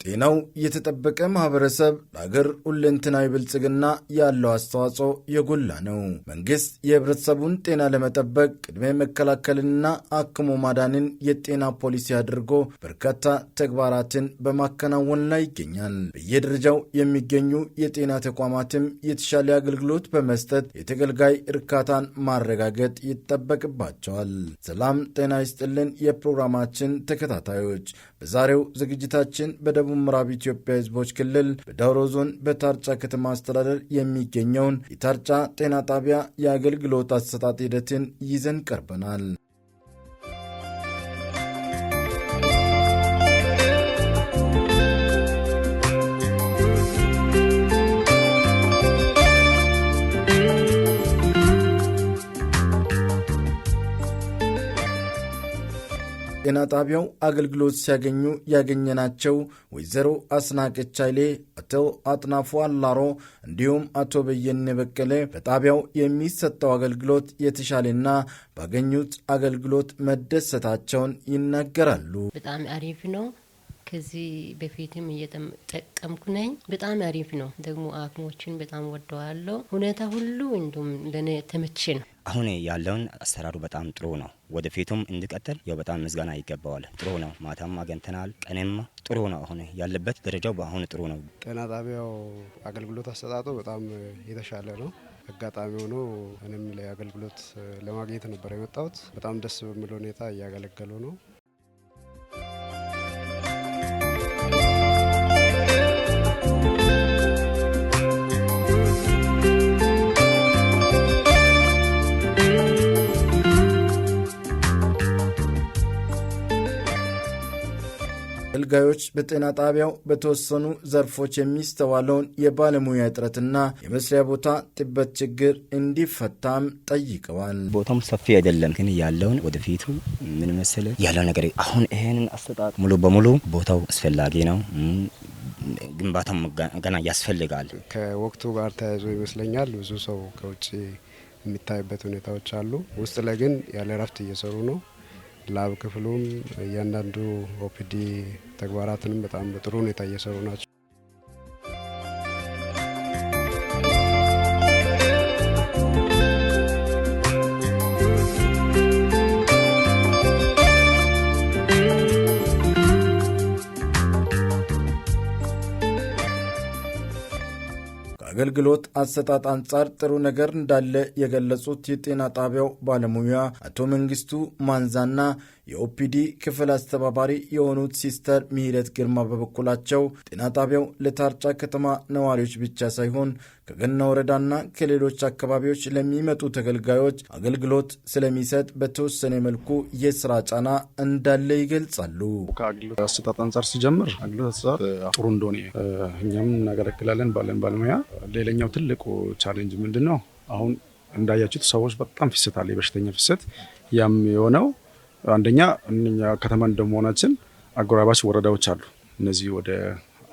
ጤናው የተጠበቀ ማህበረሰብ ለሀገር ሁለንተናዊ ብልጽግና ያለው አስተዋጽኦ የጎላ ነው። መንግስት የህብረተሰቡን ጤና ለመጠበቅ ቅድመ መከላከልና አክሞ ማዳንን የጤና ፖሊሲ አድርጎ በርካታ ተግባራትን በማከናወን ላይ ይገኛል። በየደረጃው የሚገኙ የጤና ተቋማትም የተሻለ አገልግሎት በመስጠት የተገልጋይ እርካታን ማረጋገጥ ይጠበቅባቸዋል። ሰላም ጤና ይስጥልን የፕሮግራማችን ተከታታዮች፣ በዛሬው ዝግጅታችን በደቡብ ምዕራብ ኢትዮጵያ ህዝቦች ክልል በዳውሮ ዞን በታርጫ ከተማ አስተዳደር የሚገኘውን የታርጫ ጤና ጣቢያ የአገልግሎት አሰጣጥ ሂደትን ይዘን ቀርበናል። ጤና ጣቢያው አገልግሎት ሲያገኙ ያገኘናቸው ወይዘሮ አስናቀች ኃይሌ፣ አቶ አጥናፉ አላሮ እንዲሁም አቶ በየነ በቀለ በጣቢያው የሚሰጠው አገልግሎት የተሻለና ባገኙት አገልግሎት መደሰታቸውን ይናገራሉ። በጣም አሪፍ ነው። ከዚህ በፊትም እየተጠቀምኩ ነኝ። በጣም አሪፍ ነው። ደግሞ አክሞችን በጣም ወደዋለሁ። ሁኔታ ሁሉ እንዱም ለኔ ተመቼ ነው። አሁን ያለውን አሰራሩ በጣም ጥሩ ነው። ወደፊቱም እንዲቀጥል ያው በጣም ምስጋና ይገባዋል። ጥሩ ነው። ማታም አገንተናል፣ ቀንም ጥሩ ነው። አሁን ያለበት ደረጃው በአሁን ጥሩ ነው። ጤና ጣቢያው አገልግሎት አሰጣጡ በጣም የተሻለ ነው። አጋጣሚ ሆኖ እኔም ለአገልግሎት ለማግኘት ነበር የመጣሁት። በጣም ደስ በሚል ሁኔታ እያገለገሉ ነው። አገልጋዮች በጤና ጣቢያው በተወሰኑ ዘርፎች የሚስተዋለውን የባለሙያ እጥረትና የመስሪያ ቦታ ጥበት ችግር እንዲፈታም ጠይቀዋል። ቦታም ሰፊ አይደለም፣ ግን ያለውን ወደፊቱ ምን መሰለ ያለው ነገር አሁን ይሄንን አሰጣጥ ሙሉ በሙሉ ቦታው አስፈላጊ ነው። ግንባታም ገና ያስፈልጋል። ከወቅቱ ጋር ተያይዞ ይመስለኛል ብዙ ሰው ከውጭ የሚታይበት ሁኔታዎች አሉ። ውስጥ ላይ ግን ያለ እረፍት እየሰሩ ነው። ላብ ክፍሉም እያንዳንዱ ኦፒዲ ተግባራትንም በጣም በጥሩ ሁኔታ እየሰሩ ናቸው። አገልግሎት አሰጣጥ አንጻር ጥሩ ነገር እንዳለ የገለጹት የጤና ጣቢያው ባለሙያ አቶ መንግስቱ ማንዛና የኦፒዲ ክፍል አስተባባሪ የሆኑት ሲስተር ምህረት ግርማ በበኩላቸው ጤና ጣቢያው ለታርጫ ከተማ ነዋሪዎች ብቻ ሳይሆን ከገና ወረዳና ከሌሎች አካባቢዎች ለሚመጡ ተገልጋዮች አገልግሎት ስለሚሰጥ በተወሰነ መልኩ የስራ ጫና እንዳለ ይገልጻሉ። ከአገልግሎት አሰጣጥ አንጻር ሲጀምር አገልግሎት አሰጣጥ ጥሩ እንደሆነ እኛም እናገለግላለን ባለን ባለሙያ። ሌላኛው ትልቁ ቻሌንጅ ምንድነው? አሁን እንዳያችሁት ሰዎች በጣም ፍሰት አለ፣ የበሽተኛ ፍሰት። ያም የሆነው አንደኛ እኛ ከተማ እንደመሆናችን አጎራባች ወረዳዎች አሉ። እነዚህ ወደ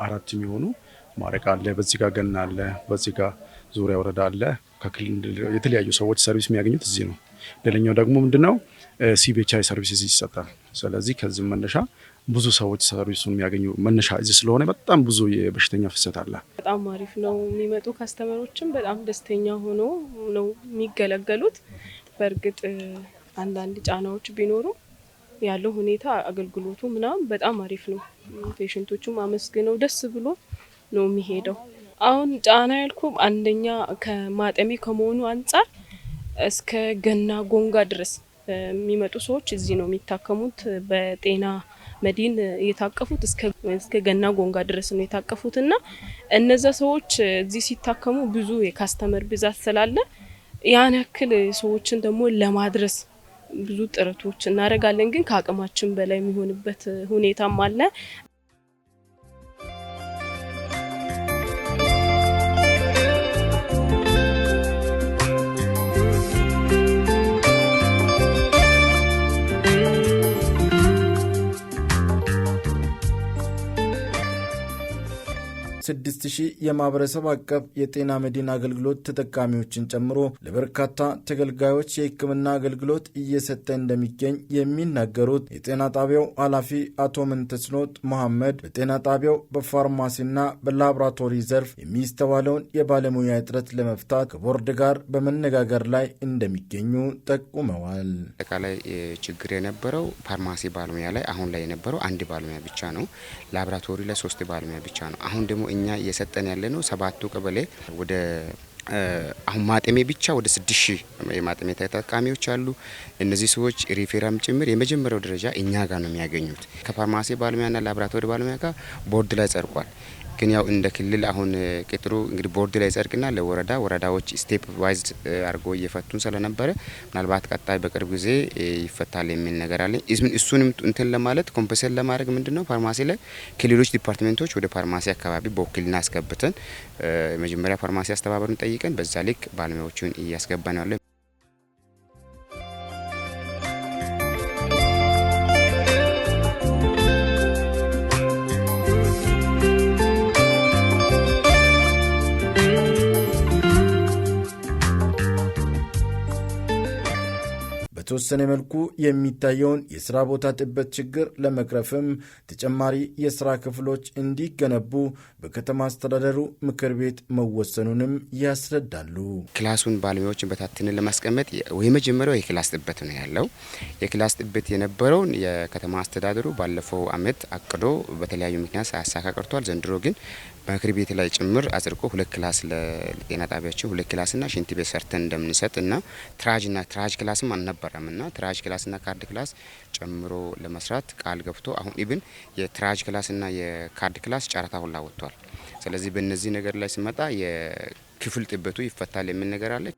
4 የሚሆኑ ማረቃ አለ፣ በዚህ ጋር ገና አለ፣ በዚህ ጋር ዙሪያ ወረዳ አለ። ከክልል የተለያዩ ሰዎች ሰርቪስ የሚያገኙት እዚህ ነው። ሌላኛው ደግሞ ምንድነው ሲቢኤችአይ ሰርቪስ እዚህ ይሰጣል። ስለዚህ ከዚህ መነሻ ብዙ ሰዎች ሰርቪሱን የሚያገኙ መነሻ እዚህ ስለሆነ በጣም ብዙ የበሽተኛ ፍሰት አለ። በጣም አሪፍ ነው። የሚመጡ ካስተመሮችም በጣም ደስተኛ ሆኖ ነው የሚገለገሉት። በእርግጥ አንዳንድ ጫናዎች ቢኖሩ ያለው ሁኔታ አገልግሎቱ ምናምን በጣም አሪፍ ነው። ፔሸንቶቹም አመስግነው ደስ ብሎ ነው የሚሄደው። አሁን ጫና ያልኩ አንደኛ ከማጠሚ ከመሆኑ አንጻር እስከ ገና ጎንጋ ድረስ የሚመጡ ሰዎች እዚህ ነው የሚታከሙት። በጤና መዲን የታቀፉት እስከ ገና ጎንጋ ድረስ ነው የታቀፉትና እነዛ ሰዎች እዚህ ሲታከሙ ብዙ የካስተመር ብዛት ስላለ ያን ያክል ሰዎችን ደግሞ ለማድረስ ብዙ ጥረቶች እናደርጋለን። ግን ከአቅማችን በላይ የሚሆንበት ሁኔታም አለ። 6000 የማህበረሰብ አቀፍ የጤና መድን አገልግሎት ተጠቃሚዎችን ጨምሮ ለበርካታ ተገልጋዮች የሕክምና አገልግሎት እየሰጠ እንደሚገኝ የሚናገሩት የጤና ጣቢያው ኃላፊ አቶ ምንተስኖት መሐመድ በጤና ጣቢያው በፋርማሲና በላቦራቶሪ ዘርፍ የሚስተዋለውን የባለሙያ እጥረት ለመፍታት ከቦርድ ጋር በመነጋገር ላይ እንደሚገኙ ጠቁመዋል። አጠቃላይ ችግር የነበረው ፋርማሲ ባለሙያ ላይ አሁን ላይ የነበረው አንድ ባለሙያ ብቻ ነው። ላቦራቶሪ ላይ 3 ባለሙያ ብቻ ነው። አሁን ደግሞ እኛ እየሰጠን ያለነው 7 ቀበሌ ወደ አሁን ማጤሜ ብቻ ወደ 6000 የማጤሜ ተጠቃሚዎች አሉ። እነዚህ ሰዎች ሪፌራም ጭምር የመጀመሪያው ደረጃ እኛ ጋር ነው የሚያገኙት። ከፋርማሲ ባለሙያና ላቦራቶሪ ባለሙያ ጋር ቦርድ ላይ ጸድቋል። ግን ያው እንደ ክልል አሁን ቅጥሩ እንግዲህ ቦርድ ላይ ጸድቅና ወረዳዎች ስቴፕ ዋይዝ አርጎ እየፈቱን ስለነበረ ምናልባት ቀጣይ በቅርብ ጊዜ ይፈታል የሚል ነገር አለ። እሱንም እንትን ለማለት ኮምፐንሴት ለማድረግ ምንድነው ፋርማሲ ላይ ክልሎች ዲፓርትመንቶች ወደ ፋርማሲ አካባቢ በወክልና አስገብተን መጀመሪያ ፋርማሲ አስተባበሩን ጠይቀን በዛ ልክ ባለሙያዎቹን እያስገባን ያለ። በተወሰነ መልኩ የሚታየውን የስራ ቦታ ጥበት ችግር ለመቅረፍም ተጨማሪ የስራ ክፍሎች እንዲገነቡ በከተማ አስተዳደሩ ምክር ቤት መወሰኑንም ያስረዳሉ። ክላሱን ባለሙያዎችን በታትንን ለማስቀመጥ የመጀመሪያው የክላስ ጥበት ነው ያለው። የክላስ ጥበት የነበረውን የከተማ አስተዳደሩ ባለፈው አመት አቅዶ በተለያዩ ምክንያት ሳያሳካ ቀርቷል። ዘንድሮ ግን በምክር ቤት ላይ ጭምር አጽድቆ 2 ክላስ ለጤና ጣቢያችን 2 ክላስና ሽንት ቤት ሰርተን እንደምንሰጥና ትራጅ ክላስም አልነበረምና ትራጅ ክላስና ካርድ ክላስ ጨምሮ ለመስራት ቃል ገብቶ አሁን ኢቭን የትራጅ ክላስና የካርድ ክላስ ጨረታ ሁላ ወጥቷል። ስለዚህ በእነዚህ ነገር ላይ ሲመጣ የክፍል ጥበቱ ይፈታል የሚል ነገር አለ።